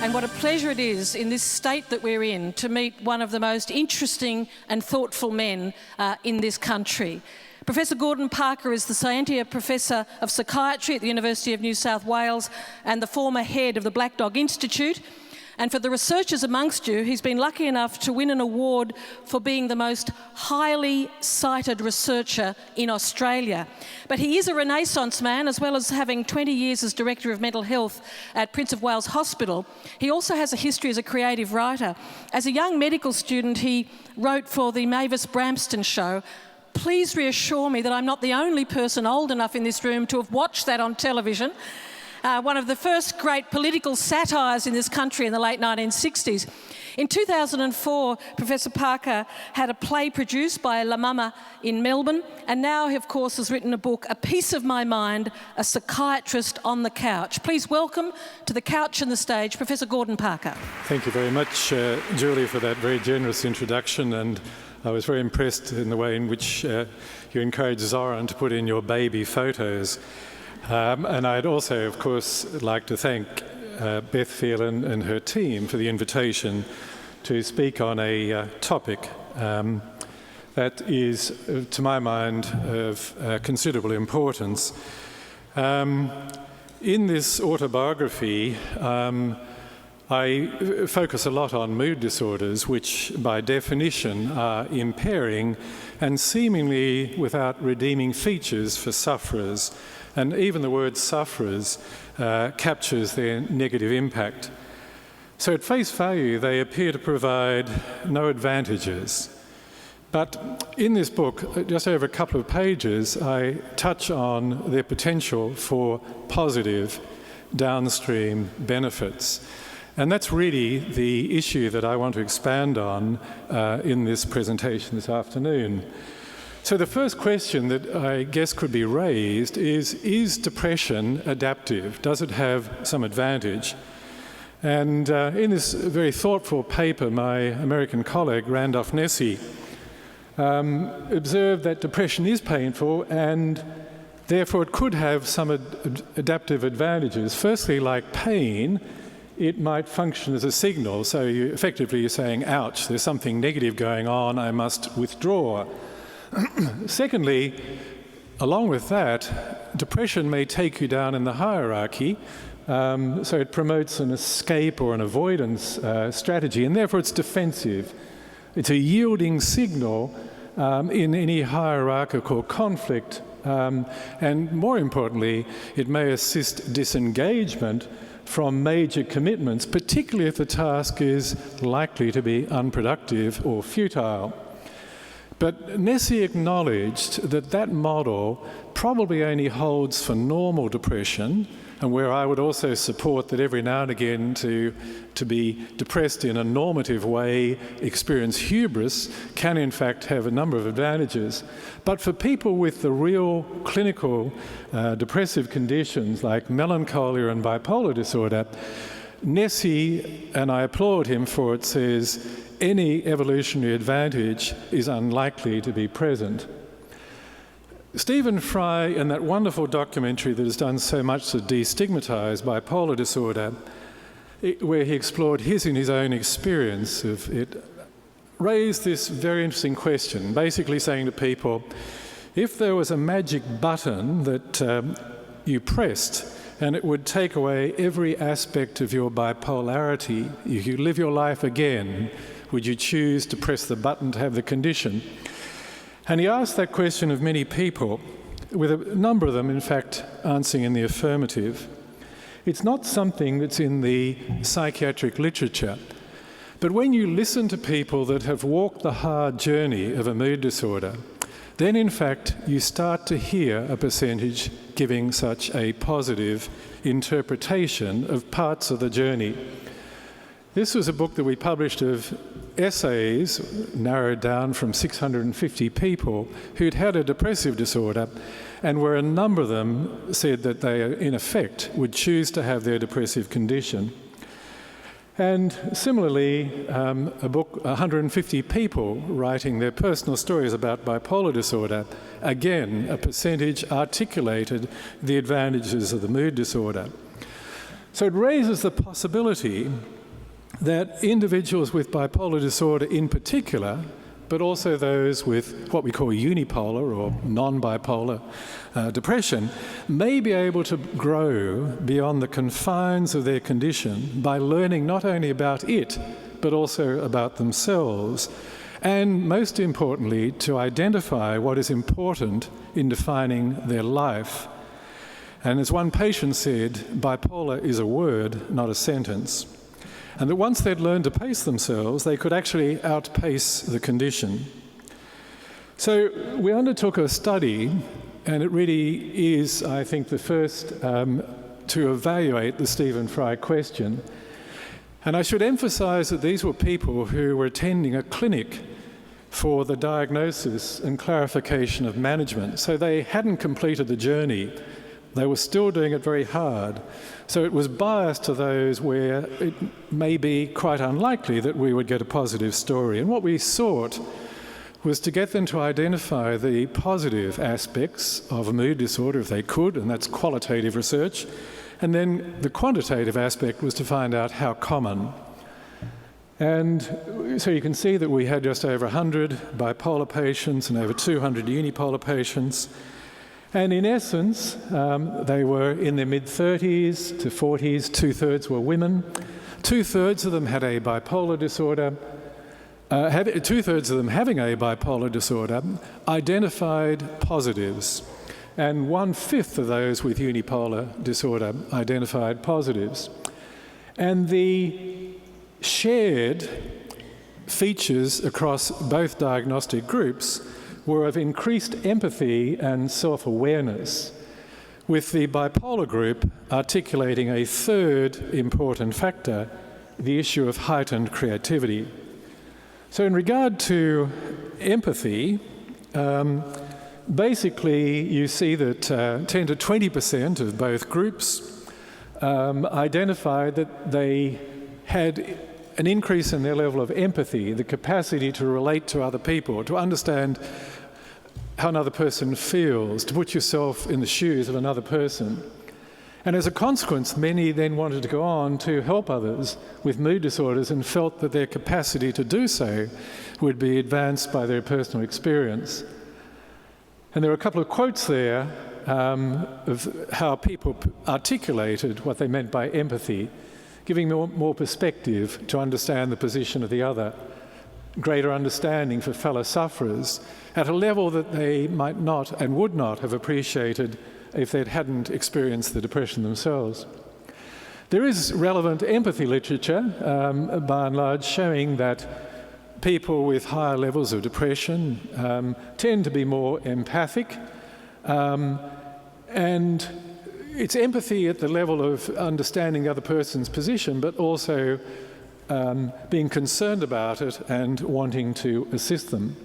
And what a pleasure it is in this state that we're in to meet one of the most interesting and thoughtful men in this country. Professor Gordon Parker is the Scientia Professor of Psychiatry at the University of New South Wales and the former head of the Black Dog Institute. And for the researchers amongst you, he's been lucky enough to win an award for being the most highly cited researcher in Australia. But he is a Renaissance man, as well as having 20 years as Director of Mental Health at Prince of Wales Hospital. He also has a history as a creative writer. As a young medical student, he wrote for the Mavis Bramston show. Please reassure me that I'm not the only person old enough in this room to have watched that on television. One of the first great political satires in this country in the late 1960s. In 2004, Professor Parker had a play produced by La Mama in Melbourne, and now he, of course, has written a book, A Piece of My Mind, A Psychiatrist on the Couch. Please welcome to the couch and the stage, Professor Gordon Parker. Thank you very much, Julie, for that very generous introduction, and I was very impressed in the way in which you encouraged Zoran to put in your baby photos. And I'd also, of course, like to thank Beth Phelan and her team for the invitation to speak on a topic that is, to my mind, of considerable importance. In this autobiography, I focus a lot on mood disorders, which by definition are impairing and seemingly without redeeming features for sufferers. And even the word sufferers captures their negative impact. So at face value, they appear to provide no advantages. But in this book, just over a couple of pages, I touch on their potential for positive downstream benefits. And that's really the issue that I want to expand on in this presentation this afternoon. So the first question that I guess could be raised is depression adaptive? Does it have some advantage? And in this very thoughtful paper, my American colleague, Randolph Nesse, observed that depression is painful and therefore it could have some adaptive advantages. Firstly, like pain, it might function as a signal. So effectively you're saying, ouch, there's something negative going on, I must withdraw. Secondly, along with that, depression may take you down in the hierarchy, so it promotes an escape or an avoidance strategy, and therefore it's defensive. It's a yielding signal in any hierarchical conflict, and more importantly, it may assist disengagement from major commitments, particularly if the task is likely to be unproductive or futile. But Nesse acknowledged that that model probably only holds for normal depression, and where I would also support that every now and again to be depressed in a normative way, experience hubris, can in fact have a number of advantages. But for people with the real clinical depressive conditions like melancholia and bipolar disorder, Nesse, and I applaud him for it, says any evolutionary advantage is unlikely to be present. Stephen Fry, in that wonderful documentary that has done so much to destigmatize bipolar disorder, where he explored his and his own experience of it, raised this very interesting question, basically saying to people, if there was a magic button that you pressed and it would take away every aspect of your bipolarity, you could live your life again, would you choose to press the button to have the condition? And he asked that question of many people, with a number of them, in fact, answering in the affirmative. It's not something that's in the psychiatric literature, but when you listen to people that have walked the hard journey of a mood disorder, then in fact you start to hear a percentage giving such a positive interpretation of parts of the journey. This was a book that we published of essays narrowed down from 650 people who'd had a depressive disorder, and where a number of them said that they, in effect, would choose to have their depressive condition. And similarly, a book, 150 people writing their personal stories about bipolar disorder, again, a percentage articulated the advantages of the mood disorder. So it raises the possibility that individuals with bipolar disorder in particular, but also those with what we call unipolar or non-bipolar depression, may be able to grow beyond the confines of their condition by learning not only about it, but also about themselves, and most importantly, to identify what is important in defining their life. And as one patient said, bipolar is a word, not a sentence. And that once they'd learned to pace themselves, they could actually outpace the condition. So we undertook a study, and it really is, I think, the first to evaluate the Stephen Fry question. And I should emphasize that these were people who were attending a clinic for the diagnosis and clarification of management. So they hadn't completed the journey. They were still doing it very hard. So it was biased to those where it may be quite unlikely that we would get a positive story. And what we sought was to get them to identify the positive aspects of a mood disorder if they could, and that's qualitative research. And then the quantitative aspect was to find out how common. And so you can see that we had just over 100 bipolar patients and over 200 unipolar patients. And in essence, they were in their mid-30s to 40s, 2/3 were women. 2/3 of them had a bipolar disorder. 2/3 of them having a bipolar disorder identified positives. And 1/5 of those with unipolar disorder identified positives. And the shared features across both diagnostic groups were of increased empathy and self-awareness, with the bipolar group articulating a third important factor, the issue of heightened creativity. So in regard to empathy, basically you see that 10 to 20% of both groups identified that they had an increase in their level of empathy, the capacity to relate to other people, to understand how another person feels, to put yourself in the shoes of another person. And as a consequence, many then wanted to go on to help others with mood disorders and felt that their capacity to do so would be advanced by their personal experience. And there are a couple of quotes there of how people articulated what they meant by empathy, giving more perspective to understand the position of the other, greater understanding for fellow sufferers at a level that they might not and would not have appreciated if they hadn't experienced the depression themselves. There is relevant empathy literature, by and large, showing that people with higher levels of depression tend to be more empathic, and it's empathy at the level of understanding the other person's position, but also being concerned about it and wanting to assist them.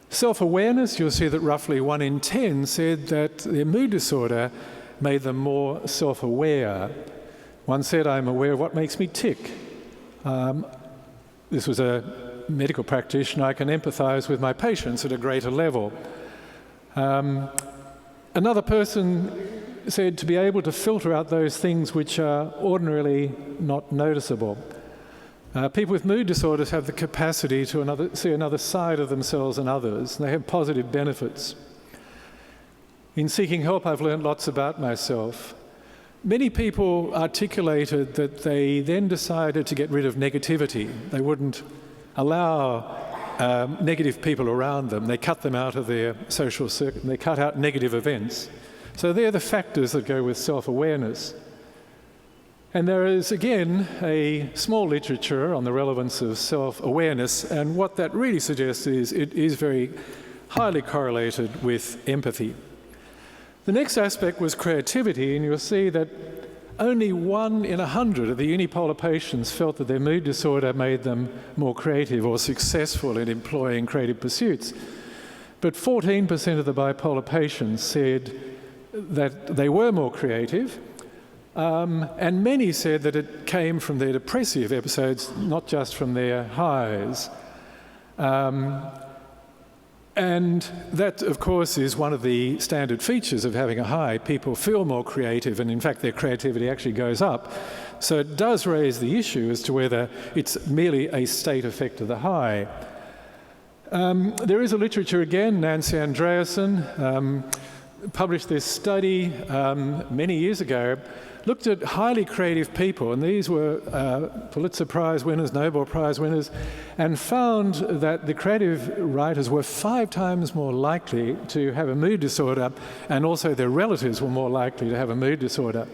Self-awareness, you'll see that roughly 1 in 10 said that their mood disorder made them more self-aware. One said, "I'm aware of what makes me tick." This was a medical practitioner. "I can empathise with my patients at a greater level." Another person said to be able to filter out those things which are ordinarily not noticeable. People with mood disorders have the capacity to see another side of themselves and others, and they have positive benefits. In seeking help, I've learned lots about myself. Many people articulated that they then decided to get rid of negativity. They wouldn't allow negative people around them. They cut them out of their social circuit, and they cut out negative events. So they're the factors that go with self-awareness. And there is, again, a small literature on the relevance of self-awareness, and what that really suggests is it is very highly correlated with empathy. The next aspect was creativity, and you'll see that only 1 in 100 of the unipolar patients felt that their mood disorder made them more creative or successful in employing creative pursuits. But 14% of the bipolar patients said that they were more creative, and many said that it came from their depressive episodes, not just from their highs. And And that, of course, is one of the standard features of having a high. People feel more creative, and in fact their creativity actually goes up. So it does raise the issue as to whether it's merely a state effect of the high. There is a literature again. Nancy Andreasen published this study many years ago, looked at highly creative people, and these were Pulitzer Prize winners, Nobel Prize winners, and found that the creative writers were 5 times more likely to have a mood disorder, and also their relatives were more likely to have a mood disorder.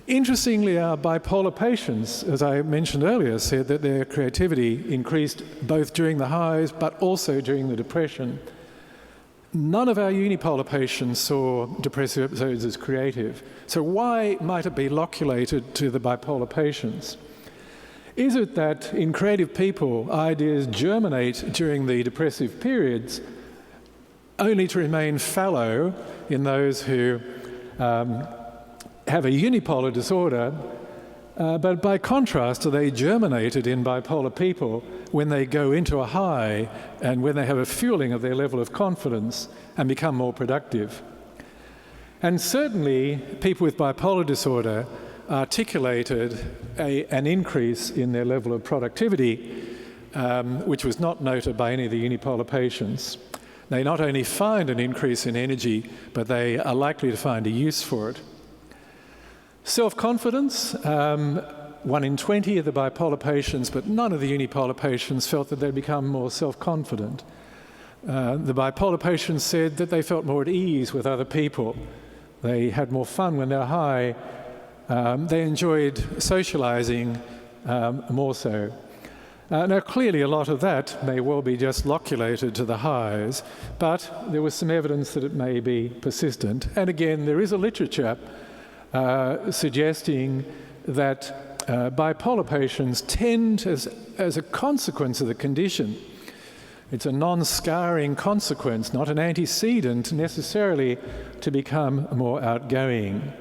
Interestingly, our bipolar patients, as I mentioned earlier, said that their creativity increased both during the highs but also during the depression. None of our unipolar patients saw depressive episodes as creative. So why might it be loculated to the bipolar patients? Is it that in creative people, ideas germinate during the depressive periods, only to remain fallow in those who have a unipolar disorder, but by contrast, are they germinated in bipolar people when they go into a high and when they have a fueling of their level of confidence and become more productive? And certainly, people with bipolar disorder articulated an increase in their level of productivity, which was not noted by any of the unipolar patients. They not only find an increase in energy, but they are likely to find a use for it. Self-confidence, 1 in 20 of the bipolar patients, but none of the unipolar patients felt that they'd become more self-confident. The bipolar patients said that they felt more at ease with other people. They had more fun when they were high. They enjoyed socialising more so. Now, clearly a lot of that may well be just loculated to the highs, but there was some evidence that it may be persistent. And again, there is a literature suggesting that bipolar patients tend, as a consequence of the condition, it's a non-scarring consequence, not an antecedent necessarily, to become more outgoing,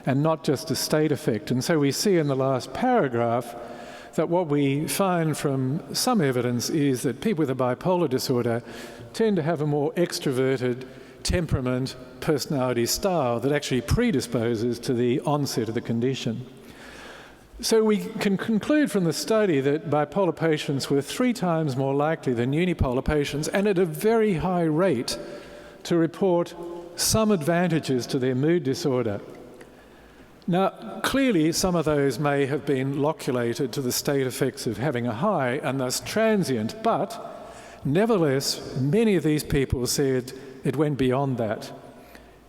and not just a state effect. And so we see in the last paragraph that what we find from some evidence is that people with a bipolar disorder tend to have a more extroverted temperament, personality style that actually predisposes to the onset of the condition. So we can conclude from the study that bipolar patients were 3 times more likely than unipolar patients, and at a very high rate, to report some advantages to their mood disorder. Now, clearly some of those may have been loculated to the state effects of having a high and thus transient, but nevertheless, many of these people said it went beyond that.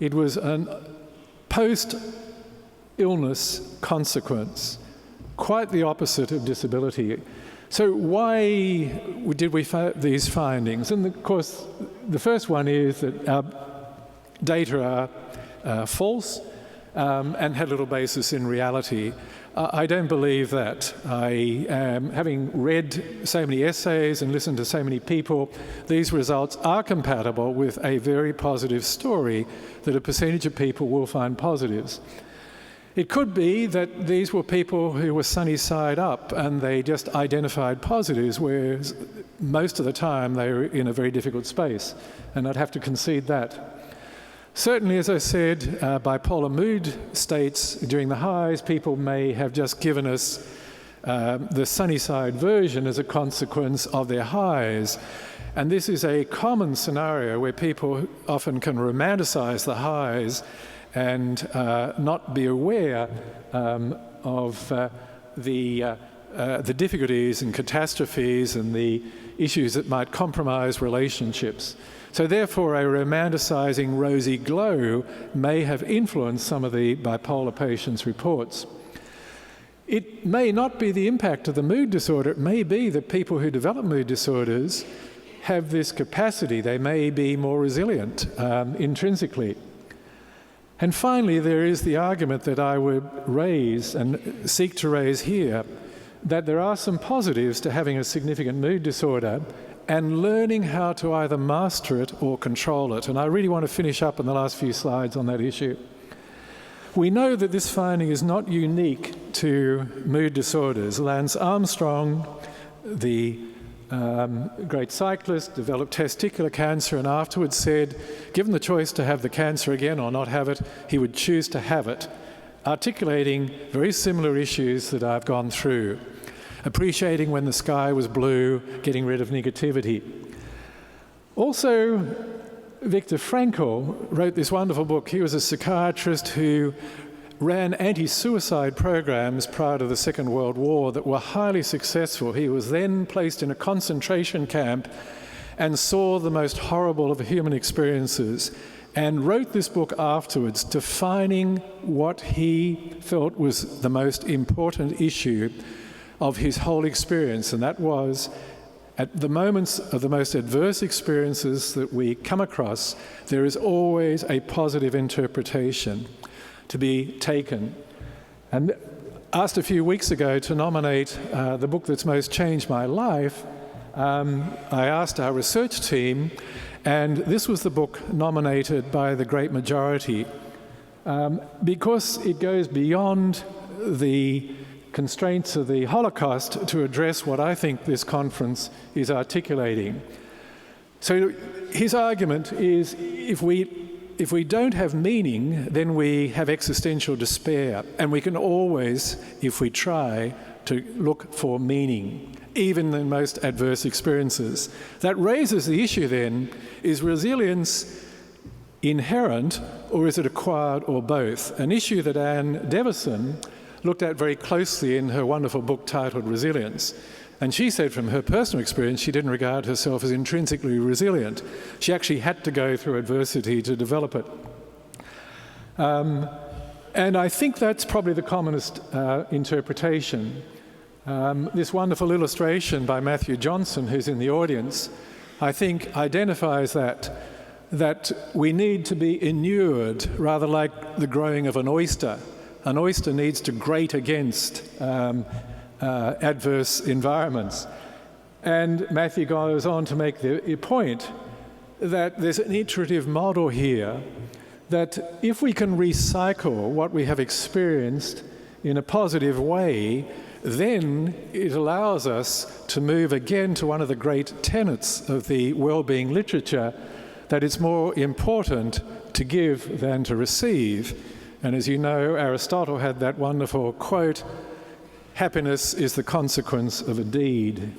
It was a post-illness consequence, quite the opposite of disability. So why did we find these findings? And of course, the first one is that our data are false and had little basis in reality. I don't believe that. Having read so many essays and listened to so many people, these results are compatible with a very positive story that a percentage of people will find positives. It could be that these were people who were sunny side up and they just identified positives, whereas most of the time they were in a very difficult space, and I'd have to concede that. Certainly, as I said, bipolar mood states during the highs, people may have just given us the sunny side version as a consequence of their highs. And this is a common scenario where people often can romanticize the highs and not be aware of the difficulties and catastrophes and the issues that might compromise relationships. So therefore, a romanticizing rosy glow may have influenced some of the bipolar patients' reports. It may not be the impact of the mood disorder. It may be that people who develop mood disorders have this capacity. They may be more resilient intrinsically. And finally, there is the argument that I would raise and seek to raise here, that there are some positives to having a significant mood disorder and learning how to either master it or control it. And I really want to finish up in the last few slides on that issue. We know that this finding is not unique to mood disorders. Lance Armstrong, the great cyclist, developed testicular cancer, and afterwards said, given the choice to have the cancer again or not have it, he would choose to have it, articulating very similar issues that I've gone through. Appreciating when the sky was blue, getting rid of negativity. Also, Viktor Frankl wrote this wonderful book. He was a psychiatrist who ran anti-suicide programs prior to the Second World War that were highly successful. He was then placed in a concentration camp and saw the most horrible of human experiences and wrote this book afterwards, defining what he felt was the most important issue of his whole experience, and that was, at the moments of the most adverse experiences that we come across, there is always a positive interpretation to be taken. And asked a few weeks ago to nominate the book that's most changed my life, I asked our research team, and this was the book nominated by the great majority, because it goes beyond the constraints of the Holocaust to address what I think this conference is articulating. So his argument is, if we don't have meaning, then we have existential despair, and we can always, if we try, to look for meaning, even in most adverse experiences. That raises the issue then, is resilience inherent or is it acquired or both? An issue that Anne Devison looked at very closely in her wonderful book titled Resilience. And she said from her personal experience, she didn't regard herself as intrinsically resilient. She actually had to go through adversity to develop it. And I think that's probably the commonest interpretation. This wonderful illustration by Matthew Johnson, who's in the audience, I think identifies that we need to be inured, rather like the growing of an oyster. An oyster needs to grate against adverse environments. And Matthew goes on to make the point that there's an iterative model here, that if we can recycle what we have experienced in a positive way, then it allows us to move again to one of the great tenets of the well-being literature, that it's more important to give than to receive. And as you know, Aristotle had that wonderful quote, "Happiness is the consequence of a deed."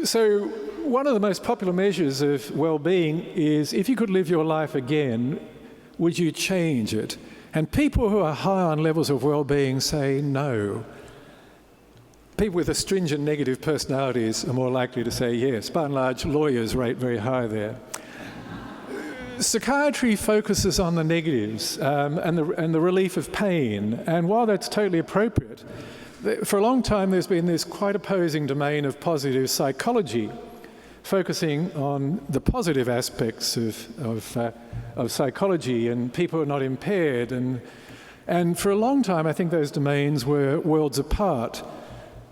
So one of the most popular measures of well-being is, if you could live your life again, would you change it? And people who are high on levels of well-being say no. People with astringent negative personalities are more likely to say yes. By and large, lawyers rate very high there. Psychiatry focuses on the negatives and the relief of pain, and while that's totally appropriate, for a long time there's been this quite opposing domain of positive psychology, focusing on the positive aspects of psychology and people who are not impaired, and for a long time I think those domains were worlds apart.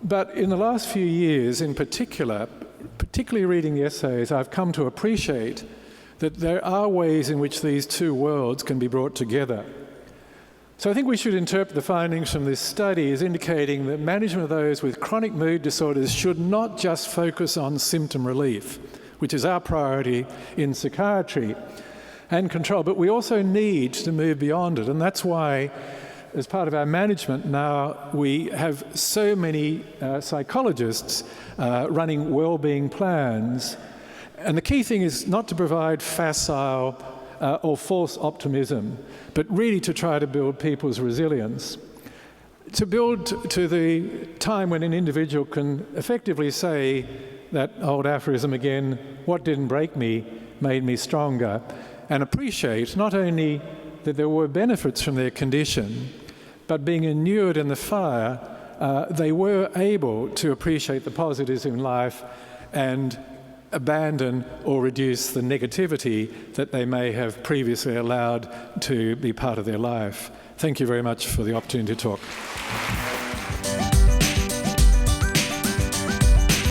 But in the last few years in particular, particularly reading the essays, I've come to appreciate that there are ways in which these two worlds can be brought together. So I think we should interpret the findings from this study as indicating that management of those with chronic mood disorders should not just focus on symptom relief, which is our priority in psychiatry, and control, but we also need to move beyond it. And that's why, as part of our management now, we have so many psychologists running well-being plans. And the key thing is not to provide facile or false optimism, but really to try to build people's resilience. To build to the time when an individual can effectively say that old aphorism again, "What didn't break me made me stronger," and appreciate not only that there were benefits from their condition, but being inured in the fire, they were able to appreciate the positives in life and abandon or reduce the negativity that they may have previously allowed to be part of their life. Thank you very much for the opportunity to talk.